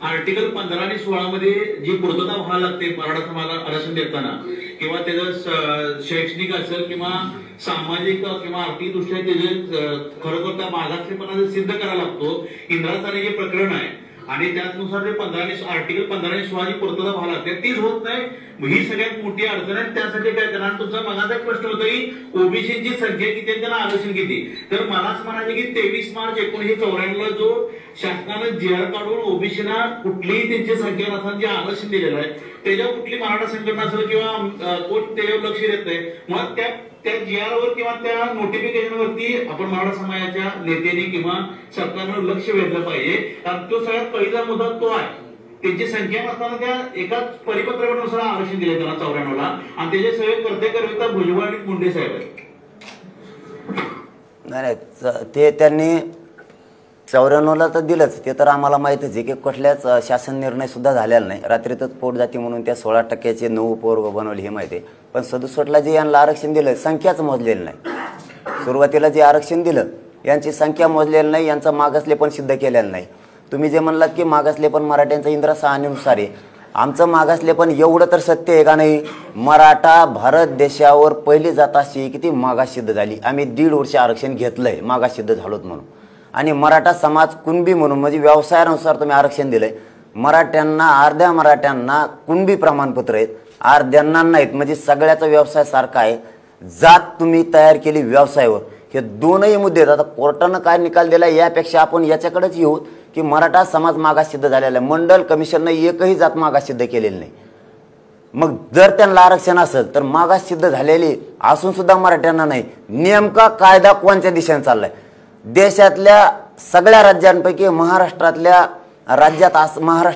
आर्टिकल 15 आणि 16 मध्ये जी पूर्तता व्हायला लागते मराठा समाजाला आरक्षण देताना, किंवा त्याचं शैक्षणिक असेल किंवा सामाजिक किंवा आर्थिक दृष्ट्या त्याचे खरोखर त्या मागासलेपणाचं सिद्ध करायला लागतो. इंद्रासाने जे प्रकरण आहे आणि त्यानुसार जे आर्टिकल 15 आणि 16 जी पूर्तता व्हायला लागते तीच होत नाही. ही सगळ्यात मोठी अडचण आहे. त्यासाठी काय करणार? तुमचा मगाचा एक प्रश्न होता की ओबीसीची संख्या किती आहे, त्यांना आरक्षण किती, तर मलाच म्हणायचे की 23 मार्च 1994 जो शासनानं जी आर काढून ओबीसीना कुठलीही त्यांची संख्या नसताना जे आरक्षण दिलेलं आहे, त्याच्यावर कुठली मराठा संघटना असेल किंवा कोण त्याच्यावर लक्ष देत नाही. मग त्या जी आर वर किंवा त्या नोटिफिकेशन वरती आपण मराठा समाजाच्या नेत्यांनी किंवा सरकारनं लक्ष वेधलं पाहिजे. कारण तो सगळ्यात पहिला मुद्दा तो आहे. त्यांची संख्या नसताना त्या एकाच परिपत्रकानुसार आरक्षण दिले त्यांना 94ला, आणि त्याचे सगळे कर्ते करता भुजबळ आणि मुंडे साहेब आहेत. नाही, ते त्यांनी 94ला तर दिलंच, ते तर आम्हाला माहितच आहे की कुठल्याच शासन निर्णय सुद्धा झालेला नाही. रात्रीतच पोट जाती म्हणून त्या 16% 9 पोरग बनवले हे माहिती आहे. पण 67ला जे यांना आरक्षण दिलं, संख्याच मोजलेलं नाही. सुरुवातीला जे आरक्षण दिलं यांची संख्या मोजलेली नाही, यांचं मागासलेपण सिद्ध केलेलं नाही. तुम्ही जे म्हणलात की मागासलेपण मराठ्यांचं इंदिरा साहानुसार आहे, आमचं मागासलेपण एवढं तर सत्य आहे का नाही? मराठा भारत देशावर पहिली जात अशी की ती मागास सिद्ध झाली. आम्ही 1.5 वर्ष आरक्षण घेतलंय मागास सिद्ध झालोत म्हणून. आणि मराठा समाज कुणबी म्हणून, म्हणजे व्यवसायानुसार तुम्ही आरक्षण दिलंय. मराठ्यांना, अर्ध्या मराठ्यांना कुणबी प्रमाणपत्र आहेत, अर्ध्यांना नाहीत. म्हणजे सगळ्याचा व्यवसाय सारखा आहे. जात तुम्ही तयार केली व्यवसायावर, हे दोनही मुद्दे आहेत. आता कोर्टानं काय निकाल दिला यापेक्षा आपण याच्याकडेच येऊ की मराठा समाज मागास सिद्ध झालेला आहे. मंडल कमिशननं एकही जात मागास सिद्ध केलेली नाही. मग जर त्यांना आरक्षण असेल तर मागास सिद्ध झालेली असून सुद्धा मराठ्यांना नाही. नेमका कायदा कोणत्या दिशेने चाललाय? देशातल्या सगळ्या राज्यांपैकी महाराष्ट्र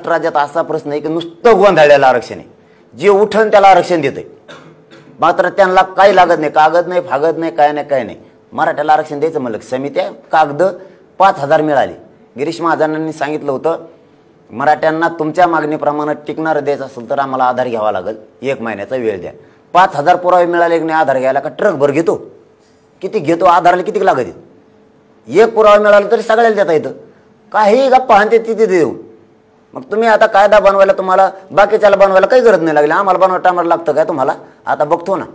राज्यात असा प्रश्न आहे की नुसतं गोंधळलेलं आरक्षण आहे. जे उठण त्याला आरक्षण देते, मात्र त्यांना काही लागत नाही, कागद नाही, फागत नाही, काय नाही. मराठ्याला आरक्षण द्यायचं म्हणलं समित्या कागद 5000 मिळाली. गिरीश महाजनांनी सांगितलं होतं मराठ्यांना तुमच्या मागणीप्रमाणे टिकणारं द्यायचं असेल तर आम्हाला आधार घ्यावा लागेल, 1 महिन्याचा वेळ द्या. 5000 पुरावे मिळाले की नाही आधार घ्यायला का ट्रक भर घेतो? किती घेतो? आधाराला किती लागत? 1 पुरावा मिळाला तरी सगळ्याला देता येतं. काही गप्पा आणते तिथे देऊ. मग तुम्ही आता कायदा बनवायला तुम्हाला बाकीच्याला बनवायला काही गरज नाही लागली, आम्हाला बनवायला टायमर लागतं काय तुम्हाला? आता बघतो ना,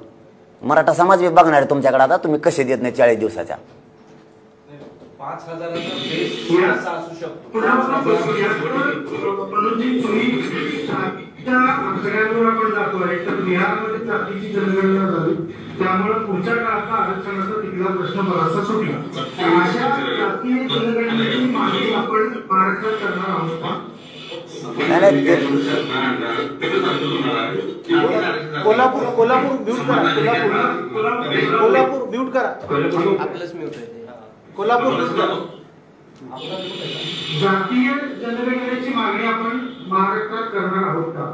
मराठा समाज बी बघणार आहे तुमच्याकडे. आता तुम्ही कसे देत नाही 40 दिवसाच्या. 5,000चा बेस असा असू शकतो. आकड्यावर आपण जातोय तर बिहारमध्ये जातीची जनगणना झाली, त्यामुळे पुढच्या काळात आरक्षणाचा तिथला प्रश्न बराचसा सुटला. अशा जातीय जनगणनेची मागणी आपण महाराष्ट्रात करणार आहोत का? कोल्हापूर म्यूट करा. कोल्हापूर म्यूट करा. आपलंच म्यूट आहे. कोल्हापूर जातीय जनगणनेची मागणी आपण महाराष्ट्रात करणार आहोत का?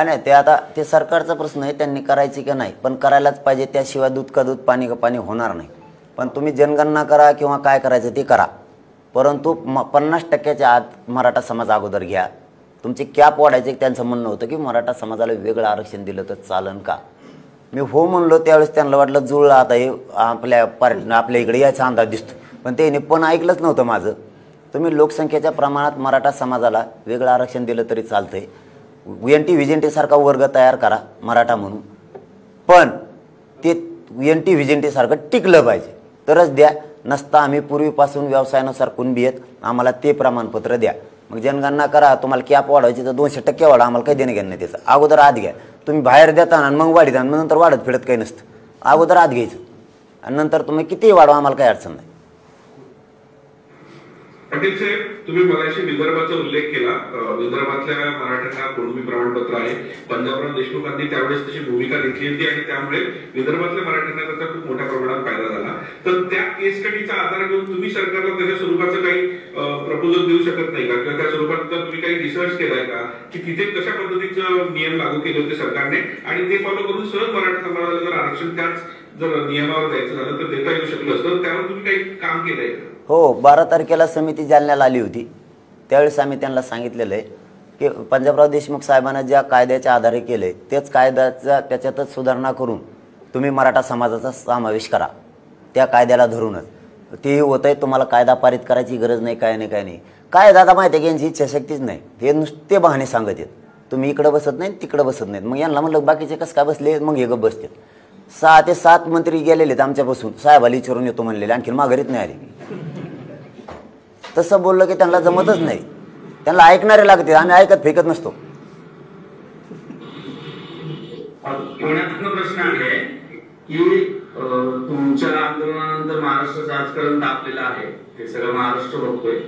नाही, ते आता ते सरकारचा प्रश्न आहे, त्यांनी करायची की नाही, पण करायलाच पाहिजे. त्याशिवाय दूध का दूध पाणी का पाणी होणार नाही. पण तुम्ही जनगणना करा किंवा काय करायचं ते करा, परंतु 50%च्या आत मराठा समाज अगोदर घ्या. तुमचे कॅप वाढायचे. त्यांचं म्हणणं होतं की मराठा समाजाला वेगळं आरक्षण दिलं तर चालन का. मी हो म्हणलो, त्यावेळेस त्यांना वाटलं जुळलं आता हे आपल्या इकडे याचा अंदाज दिसतो, पण त्यांनी पण ऐकलंच नव्हतं माझं. तुम्ही लोकसंख्येच्या प्रमाणात मराठा समाजाला वेगळं आरक्षण दिलं तरी चालतंय. NT VJNT सारखा वर्ग तयार करा मराठा म्हणून, पण ते NT VJNT सारखं टिकलं पाहिजे तरच द्या. नसता आम्ही पूर्वीपासून व्यवसायानुसार कुणबी आहेत, आम्हाला ते प्रमाणपत्र द्या. मग जनगणना करा. तुम्हाला कॅप वाढवायची तर 200% वाढा, आम्हाला काही देणं घेणं नाही त्याचं. अगोदर आत घ्या. तुम्ही बाहेर देता आणि मग वाढीता आणि नंतर वाढत फिरत काही नसतं. अगोदर आत घ्यायचं आणि नंतर तुम्ही कितीही वाढवा, आम्हाला काही अडचण नाही. पाटील साहेब, तुम्ही मगाशी विदर्भाचा उल्लेख केला. विदर्भातल्या मराठ्यांना कुणबी प्रमाणपत्र आहे. पंजाबराव देशमुखांनी त्यावेळेस तशी भूमिका घेतली होती आणि त्यामुळे विदर्भातल्या मराठ्यांना त्याचा खूप मोठ्या प्रमाणात फायदा झाला. तर त्या केस स्टडीचा आधार घेऊन तुम्ही सरकारला त्याच्या स्वरूपाचं काही प्रपोजल देऊ शकत नाही का, किंवा त्या स्वरूपात तुम्ही काही रिसर्च केलाय का की तिथे कशा पद्धतीचं नियम लागू केले होते सरकारने आणि ते फॉलो करून सहज मराठा समाजाला जर आरक्षण त्याच जर नियमावर द्यायचं झालं तर देता येऊ शकलं असतं. त्यावर तुम्ही काही काम केलंय? हो, 12 तारखेला समिती जालन्याला आली होती. त्यावेळेस आम्ही त्यांना सांगितलेलं आहे की पंजाबराव देशमुख साहेबांना ज्या कायद्याच्या आधारे केले तेच कायद्याचा त्याच्यातच सुधारणा करून तुम्ही मराठा समाजाचा समावेश करा त्या कायद्याला धरूनच. तेही होत आहे. तुम्हाला कायदा पारित करायची गरज नाही, काय नाही. काय दादा माहिती आहे की यांची इच्छाशक्तीच नाही. हे नुसते बहाणे सांगत आहेत. तुम्ही इकडं बसत नाही, तिकडं बसत नाहीत. मग यांना म्हणलं बाकीचे कसं काय बसले, मग हे गप बसतात. 6 ते 7 मंत्री गेलेले आमच्यापासून, साहेबाला विचारून येतो म्हणलेले, आणखी माघारीच नाही आले. तसं बोललं की त्यांना जमतच नाही. त्यांना ऐकणारे लागते, आम्ही ऐकत फेकत नसतो. पुण्यातनं प्रश्न आहे की तुमच्या आंदोलनानंतर महाराष्ट्राचं राजकारण तापलेलं आहे, ते सगळं महाराष्ट्र बघतोय.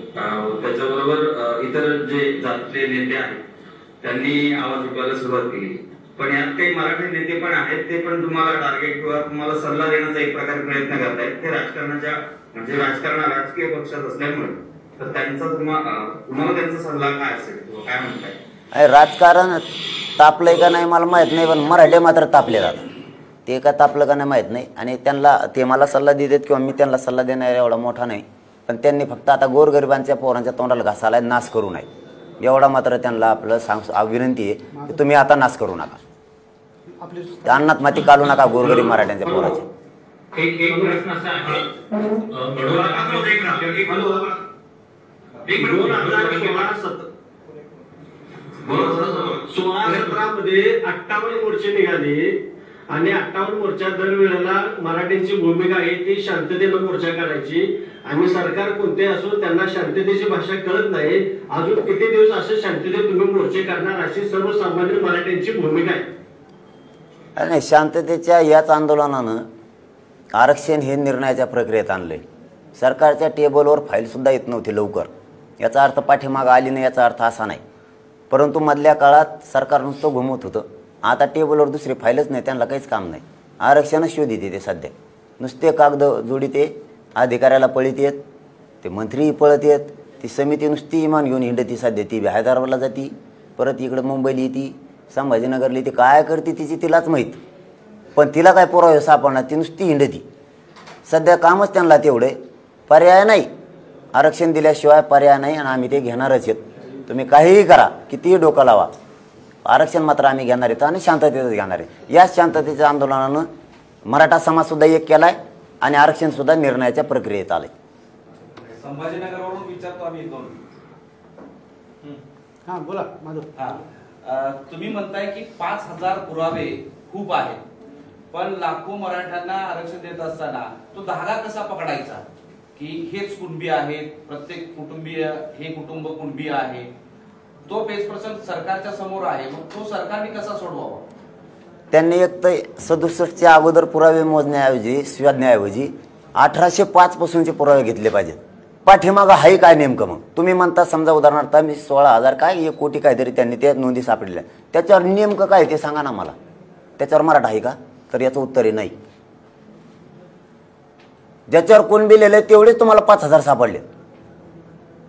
त्याच्याबरोबर इतर जे जातीय नेते आहेत त्यांनी आवाज उठवायला सुरुवात केली. पण यात काही मराठी नेते पण आहेत, ते पण तुम्हाला टार्गेट किंवा तुम्हाला सल्ला देण्याचा एक प्रकारे प्रयत्न करतायत. ते राजकारणाच्या म्हणजे राजकीय पक्षात असल्यामुळे, तर त्यांचा तुम्हाला त्यांचा सल्ला काय असेल, काय म्हणताय? राजकारण तापलंय का नाही मला माहित नाही, पण मराठे मात्र तापले जातात. ते का तापलं का नाही माहित नाही. आणि त्यांना ते मला सल्ला देतात किंवा मी त्यांना सल्ला देणार एवढा मोठा नाही. पण त्यांनी फक्त आता गोरगरिबांच्या पोरांच्या तोंडाला घासायला नाश करू नये एवढा मात्र त्यांना आपलं विनंती आहे की तुम्ही आता नाश करू नका, अन्नात माती काढू नका गोरगरीब मराठ्यांच्या पोराचे. एक प्रश्न असा आहे, 2016-17 मध्ये 58 मोर्चे निघाले आणि 58 मोर्चात दरवेळेला मराठ्यांची भूमिका आहे ती शांततेनं मोर्चा करायची. आणि सरकार कोणते असो त्यांना शांततेची भाषा कळत नाही. अजून किती दिवस असे शांततेत तुम्ही मोर्चे करणार, अशी सर्वसामान्य मराठ्यांची भूमिका आहे. नाही, शांततेच्या याच आंदोलनानं आरक्षण हे निर्णयाच्या प्रक्रियेत आणले. सरकारच्या टेबलवर फाईलसुद्धा येत नव्हती लवकर. याचा अर्थ पाठीमागं आली नाही याचा अर्थ असा नाही. परंतु मधल्या काळात सरकार नुसतं घुमवत होतं. आता टेबलवर दुसरी फाईलच नाही, त्यांना काहीच काम नाही. आरक्षणच शोधित येते सध्या. नुसते कागद जोडीत आहे, अधिकाऱ्याला पळीत येत, ते मंत्रीही पळत येत, ती समिती नुसती इमान घेऊन हिंडती सध्या. ती हैदराबादला जाती, परत इकडं मुंबईला येते, संभाजीनगरला येते. काय करते तिची तिलाच माहीत. पण तिला काय पुरावे सापडणार, ती नुसती हिंडती. सध्या कामच त्यांना तेवढे, पर्याय नाही. आरक्षण दिल्याशिवाय पर्याय नाही आणि आम्ही ते घेणारच आहेत. तुम्ही काहीही करा, कितीही डोकं लावा, आरक्षण मात्र आम्ही घेणार आहेत आणि शांततेतच घेणार आहे. याच शांततेच्या आंदोलनानं मराठा समाजसुद्धा एक केला आहे आणि आरक्षणसुद्धा निर्णयाच्या प्रक्रियेत आलं आहे. संभाजीनगरवरून विचारतो आम्ही दोन. हां बोला माधव. तुम्ही म्हणताय की 5,000 पुरावे खूप आहेत, पण लाखो मराठ्यांना आरक्षण देत असताना तो धागा कसा पकडायचा की हेच कुणबी आहेत, प्रत्येक कुटुंबीय हे कुटुंब कुणबी आहे, तो पेचप्रसंग सरकारच्या समोर आहे. मग तो सरकारने कसा सोडवावा? त्यांनी एक तर 67च्या अगोदर पुरावे मोजण्याऐवजी शोधण्याऐवजी 1805 पासूनचे पुरावे घेतले पाहिजेत. पाठीमागं हाही काय नेमकं? मग तुम्ही म्हणता समजा उदाहरणार्थ मी 16,000 काय 1 कोटी काहीतरी त्यांनी त्या नोंदी सापडल्या, त्याच्यावर नेमकं काय ते सांगा ना मला. त्याच्यावर मराठा आहे का? तर याचं उत्तर आहे नाही. ज्याच्यावर कुणबी लिहिलंय तेवढेच तुम्हाला 5,000 सापडले.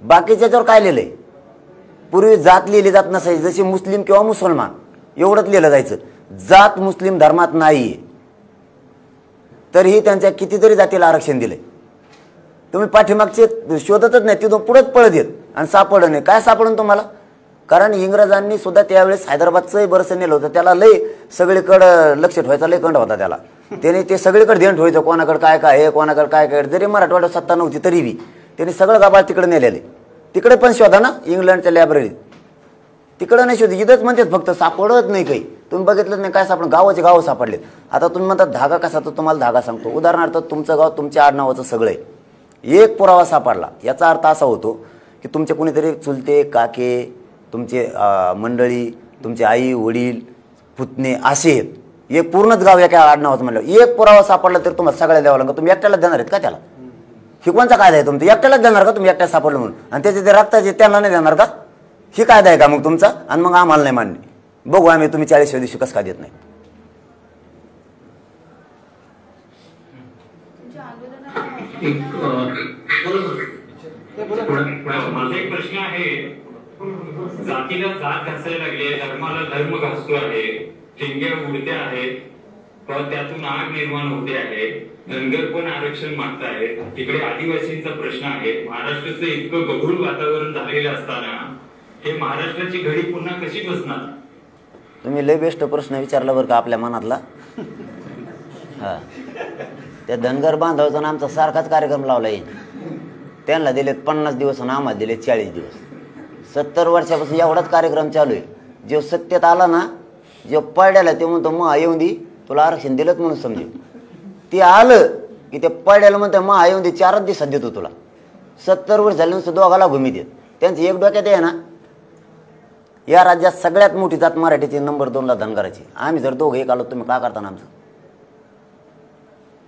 बाकीच्याच्यावर काय लिहिलंय? पूर्वी जात लिहिली जात नसायची, जशी मुस्लिम किंवा मुसलमान एवढंच लिहिलं जायचं. जात मुस्लिम धर्मात नाही, तरीही त्यांच्या कितीतरी जातीला आरक्षण दिलंय. तुम्ही पाठीमागचे शोधतच नाही, तिथून पुढेच पळत येत आणि सापडलं नाही. काय सापडून तुम्हाला? कारण इंग्रजांनी सुद्धा त्यावेळेस हैदराबादचंही बरंचसं नेलं होतं. त्याला लय सगळीकडं लक्ष ठेवायचा लय कंड होता त्याला. त्याने ते सगळीकडे ध्यान ठेवायचं, कोणाकडे काय काय आहे, कोणाकडे काय काय. जरी मराठवाड्यात सत्ता नव्हती तरी बी त्यांनी सगळं गाभाळ तिकडे नेलेले. तिकडे पण शोधा ना, इंग्लंडच्या लायब्ररीत. तिकडं नाही शोध, इथंच म्हणतात फक्त सापडत नाही काही. तुम्ही बघितलं नाही काय सापडलं? गावाचे गाव सापडलेत. आता तुम्ही म्हणता धागा कसा, तर तुम्हाला धागा सांगतो. उदाहरणार्थ तुमचं गाव तुमच्या आडनावाचं सगळं आहे, एक पुरावा सापडला, याचा अर्थ असा होतो की तुमचे कोणीतरी चुलते काके, तुमचे मंडळी, तुमचे आई वडील पुतणे असे आहेत. एक पूर्णच गाव एका आडनावाचं म्हणलं, एक पुरावा सापडला तर तुम्हाला सगळ्या द्यावं लागेल. तुम्ही एकट्याला देणार आहेत का त्याला? ही कोणचा कायदा आहे तुमचा? एकट्यालाच देणार का तुम्ही? एकट्या सापडलं म्हणून आणि त्याचे ते रक्ताचे त्यांना नाही देणार का? ही कायदा आहे का मग तुमचा? आणि मग आम्हाला नाही मान्य. बघू आम्ही तुम्ही 40व्या दिवशी कसं का देत नाही. माझा एक प्रश्न आहे. जातीला जात घासायला लागली आहे, धर्माला धर्म घासतो आहे, ठिंग्या उडत्या आहेत, त्यातून आग निर्माण होते आहे, धनगर पण आरक्षण मागत आहेत, तिकडे आदिवासींचा प्रश्न आहे. महाराष्ट्राचं इतकं गढूळ वातावरण झालेलं असताना हे महाराष्ट्राची घडी पुन्हा कशी बसणार? तुम्ही लय बेस्ट प्रश्न विचारला बरं का आपल्या मनातला. हा, त्या धनगर बांधवाचा आमचा सारखाच कार्यक्रम लावला येईल. त्यांना दिलेत 50 दिवस आणि आम्हाला दिलेत 40 दिवस. 70 वर्षापासून एवढाच कार्यक्रम चालू आहे. जे सत्तेत आला ना, जे पडल्याला ते म्हणतो मग येऊन दे, तुला आरक्षण दिलंच म्हणून समजेल. ते आलं की ते पडल्याला म्हणतं मग येऊन दे, 4 दिवसात देतो तुला. 70 वर्ष झाल्यानंतर दोघाला भूमी देत. त्यांचं एक डोक्यात आहे ना, या राज्यात सगळ्यात मोठी जात मराठीची, नंबर 2ला धनगराची. आम्ही जर दोघं एक आलो तुम्ही काय करता ना आमचं?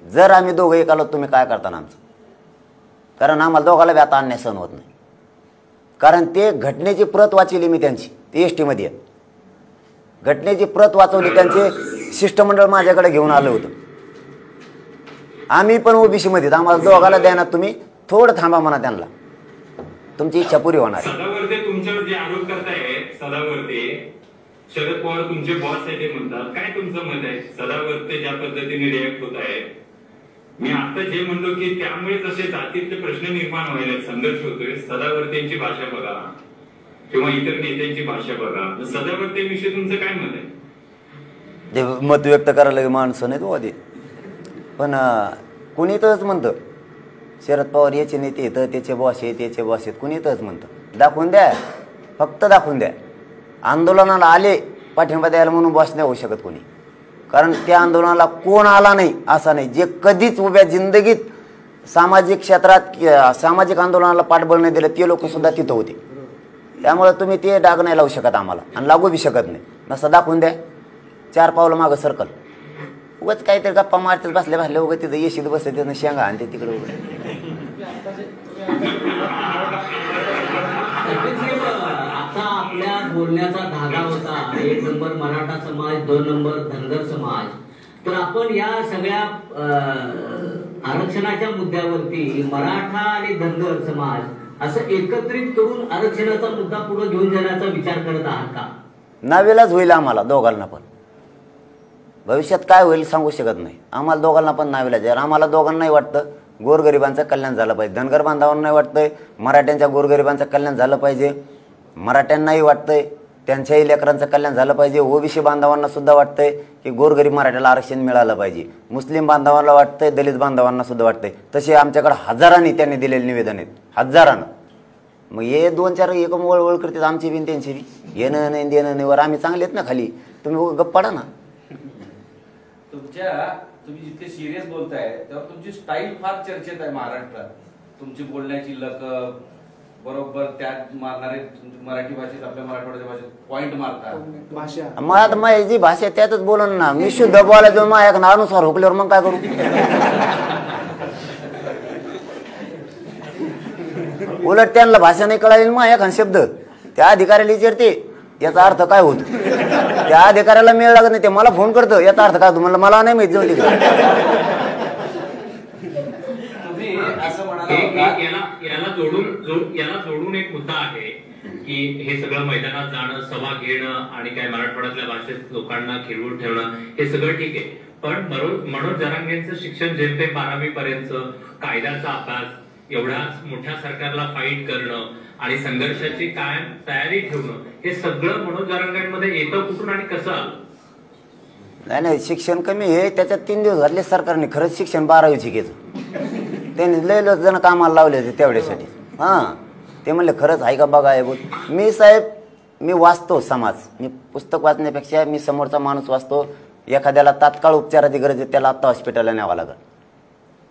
जर आम्ही दोघं एक आलो तुम्ही काय करता ना आमचं? कारण आम्हाला दोघाला बी आता अन्याय सहन होत नाही. कारण ते घटनेची प्रत वाचली मी त्यांची, ते एस टीमध्ये आहेत. घटनेची प्रत वाचवली, त्यांचे शिष्टमंडळ माझ्याकडे घेऊन आलं होतं. आम्ही पण ओबीसी मध्ये, आम्हाला दोघाला द्याना, तुम्ही थोडं थांबा म्हणा, त्यांना तुमची इच्छा पुरी होणार. सदावर्ते तुमच्यावर जे आरोप करतायत, सदावर्ते शरद पवार तुमचे बॉस आहे ते म्हणतात, काय तुमचं मत आहे? सदावर्ते ज्या पद्धतीने रिॲक्ट होत आहेत, मी आता जे म्हणलो की त्यामुळेच असे जातीचे प्रश्न निर्माण व्हायला, संघर्ष होतोय. सदावर्तेंची भाषा बघा किंवा इतर नेत्यांची भाषा बघा. सदावर्तेविषयी तुमचं काय मत आहे? ते मत व्यक्त करायला माणसं नाही तो आधी, पण कुणी तरच म्हणतं शरद पवार याचे नेते येतं, त्याचे बॉस आहेत, त्याचे बॉस आहेत. कुणी तरच म्हणतं. दाखवून द्या, फक्त दाखवून द्या. आंदोलनाला आले पाठिंबा द्यायला म्हणून बॉस नाही होऊ शकत कोणी. कारण त्या आंदोलनाला कोण आला नाही असा नाही. जे कधीच उभ्या जिंदगीत सामाजिक क्षेत्रात सामाजिक आंदोलनाला पाठबळ नाही दिलं ते लोक सुद्धा तिथं होते. त्यामुळे तुम्ही ते डाग नाही लावू शकत आम्हाला आणि लागू बी शकत नाही. नसं दाखवून द्या, 4 पावलं मागं सर्कल. उगाच काहीतरी गप्पा मारतात बसल्या बसल्या, उगाच तिथं येशीत बसते त्यानं शेंगा आणि ते तिकडे आता आपल्या बोलण्याचा धागा होता 1 नंबर मराठा समाज, 2 नंबर धनगर समाज. तर आपण या सगळ्या आरक्षणाच्या मुद्द्यावरती मराठा आणि धनगर समाज असं एकत्रित करून आरक्षणाचा मुद्दा पुढे घेऊन जाण्याचा विचार करत आहात का? नावेलाच होईल आम्हाला दोघांना पण. भविष्यात काय होईल सांगू शकत नाही. आम्हाला दोघांना पण नावेलाच आहे. आम्हाला दोघांनाही वाटतं गोरगरिबांचं कल्याण झालं पाहिजे. धनगर बांधवांनाही वाटतंय मराठ्यांच्या गोरगरिबांचं कल्याण झालं पाहिजे. मराठ्यांनाही वाटतंय त्यांच्याही लेकरांचं कल्याण झालं पाहिजे. ओबीसी बांधवांना सुद्धा वाटतंय की गोरगरीब मराठ्याला आरक्षण मिळालं पाहिजे. मुस्लिम बांधवांना वाटतंय, दलित बांधवांना सुद्धा वाटतंय. तसे आमच्याकडे हजारांनी त्यांनी दिलेले निवेदन आहेत, हजारानं. मग हे 2-4 एकम वळवळ करतात आमची बिन त्यांची बी. येणं नाही देणं नाही वर आम्ही चांगले आहेत ना खाली. तुम्ही गप्प पडा ना. तुम्ही जितके सिरियस बोलताय त्यावर तुमची स्टाईल फार चर्चेत आहे महाराष्ट्रात. तुमची बोलण्याची लकब बरोबर त्यात मारणारे मराठी भाषेत आपल्या मराठवाड्याच्या भाषेत पॉइंट मारतात भाषा मग आता माझी भाषा त्यातच बोलन ना मी शुद्ध बोलायचो माझ्या अनुसार हुकल्यावर मग काय करू उलट त्यांना भाषा नाही कळाली मग एखादा शब्द त्या अधिकाऱ्याला विचारते याचा अर्थ काय होतो त्या अधिकाऱ्याला मेळ लागत नाही ते मला फोन करतो याचा अर्थ काय होतो म्हणलं मला नाही माहिती जाऊ तुम्ही असं म्हणाला याला जोडून एक मुद्दा आहे की हे सगळं मैदानात जाणं सभा घेणं आणि काय मराठवाड्यातल्या भाषेत लोकांना खिरवून ठेवणं हे सगळं ठीक आहे पण मनोज जरांगेंचं शिक्षण जेमतेम 12वी पर्यंत कायद्याचा अभ्यास एवढ्या मोठ्या सरकारला फाईट करणं आणि संघर्षाची कायम तयारी ठेवणं हे सगळं मनोज जरांगेंमध्ये येतं कुठून आणि कसं आलं? नाही शिक्षण कमी आहे त्याच्यात 3 दिवस घातले सरकारने खरंच शिक्षण 12वी शिकायचं त्यांनी लय जण कामाला लावले होते तेवढ्यासाठी हां ते म्हणले खरंच आहे का बघा आहे मी साहेब मी वाचतो समाज मी पुस्तक वाचण्यापेक्षा मी समोरचा माणूस वाचतो एखाद्याला तात्काळ उपचाराची गरज आहे त्याला आत्ता हॉस्पिटलला न्यावं लागेल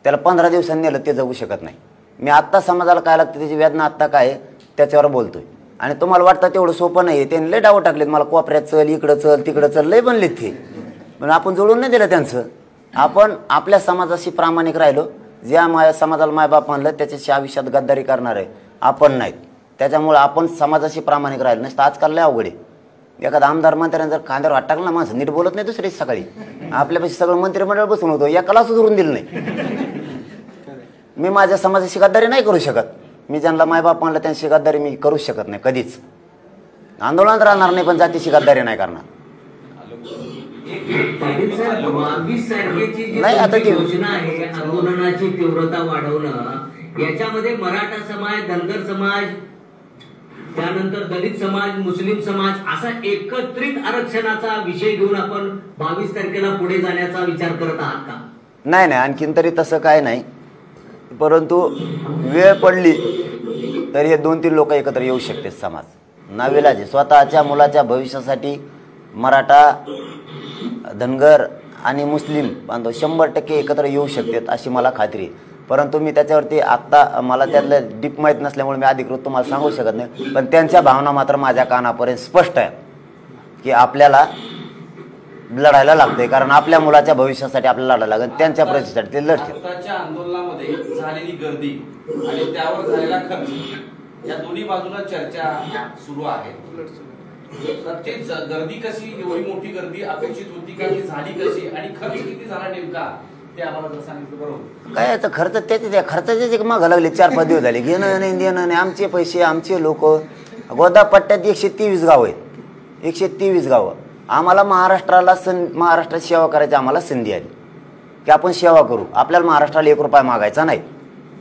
त्याला 15 दिवसांनी नेलं ते जगू शकत नाही मी आत्ता समाजाला काय लागतं त्याची वेदना आत्ता काय आहे त्याच्यावर बोलतोय आणि तुम्हाला वाटतं तेवढं सोपं नाही त्यांनी लय डावं टाकलेत मला कोपऱ्यात चल इकडं चल तिकडं चल लय बनलेत ते पण आपण जोडून नाही दिलं त्यांचं आपण आपल्या समाजाशी प्रामाणिक राहिलो ज्या माझ्या समाजाला मायबाप म्हणलं त्याच्याशी आयुष्यात गद्दारी करणार आहे आपण नाहीत त्याच्यामुळे आपण समाजाशी प्रामाणिक राहिलो नसतं आजकाल लय अवघड आहे एखादा आमदार मंत्र्याने जर खांद्यावर हात टाकला ना माणसं नीट बोलत नाही दुसरी सकाळी आपल्यापाशी सगळं मंत्रिमंडळ बसून होतो एकाला सुधरून दिलं नाही मी माझ्या समाजाशी गद्दारी नाही करू शकत मी ज्यांना मायबाप म्हणलं त्यांची गद्दारी मी करूच शकत नाही कधीच आंदोलनात राहणार नाही पण जातीची गद्दारी नाही करणार नाही आता ती योजना आहे आंदोलनाची तीव्रता वाढवणं याच्यामध्ये मराठा समाज धनगर समाज त्यानंतर दलित समाज मुस्लिम समाज असा एकत्रित आरक्षणाचा विषय घेऊन आपण 22 तारखेला पुढे जाण्याचा विचार करत आहात का? नाही आणखीन तरी तसं काय नाही परंतु वेळ पडली तर हे 2-3 लोक एकत्र येऊ शकते समाज नावेलाचे स्वतःच्या मुलाच्या भविष्यासाठी मराठा धनगर आणि मुस्लिम बांधव 100% एकत्र येऊ शकतात अशी मला खात्री आहे परंतु मी त्याच्यावरती आत्ता मला त्यातलं डीप माहीत नसल्यामुळे मी अधिकृत तुम्हाला सांगू शकत नाही पण त्यांच्या भावना मात्र माझ्या कानापर्यंत स्पष्ट आहेत की आपल्याला लढायला लागतंय कारण आपल्या मुलाच्या भविष्यासाठी आपल्याला लढायला लागेल त्यांच्या प्रतिष्ठेसाठी ते लढतील आताच्या आंदोलनामध्ये झालेली गर्दी आणि त्यावर झालेला खर्च या दोन्ही बाजूला चर्चा सुरू आहे प्रत्येक गर्दी कशी एवढी मोठी गर्दी अपेक्षित होती का ती झाली कशी आणि खर्च किती झाला नेमका ते आम्हाला जर सांगितलं बरोबर काय आता खर्च त्याचे खर्चाचे मागं लागले 4-5 दिवस झाले घेणं नाही देणं नाही आमचे पैसे आमचे लोक गोदा पट्ट्यात 123 गाव आहेत 123 गावं आम्हाला महाराष्ट्रात सेवा करायची आम्हाला संधी आली की आपण सेवा करू आपल्याला महाराष्ट्राला 1 रुपया मागायचा नाही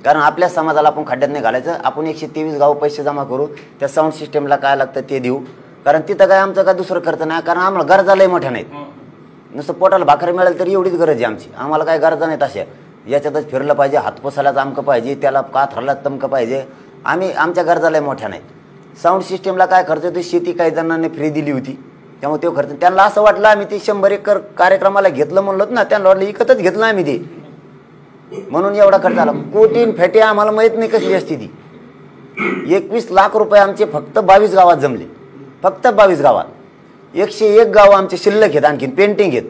कारण आपल्या समाजाला आपण खड्ड्यात नाही घालायचं आपण 123 गाव पैसे जमा करू त्या साऊंड सिस्टमला काय लागतं ते देऊ कारण तिथं काय आमचं काय दुसरं खर्च नाही कारण आम्हाला गरजा लय मोठ्या नाहीत नुसतं पोटाला भाकरी मिळेल तर एवढीच गरज आहे आमची आम्हाला काय गरजा नाहीत अशा याच्यातच फिरलं पाहिजे हातपसाला चामकं पाहिजे त्याला काथराला तमकं पाहिजे आमच्या गरजा लय मोठ्या नाहीत साऊंड सिस्टमला काय खर्च होती शेती काही जणांनी फ्री दिली होती त्यामुळे तो खर्च त्यांना असं वाटलं आम्ही ते 100 एकर कार्यक्रमाला घेतलं म्हणलं ना त्यांना वाटलं इकतच घेतलं आम्ही ते म्हणून एवढा खर्च आला कोटीन फेटे आम्हाला माहीत नाही कसली असती ती 21 लाख रुपये आमचे फक्त 22 गावात जमले फक्त 22 गावात 101 गाव आमचे शिल्लक आहेत आणखीन पेंटिंग आहेत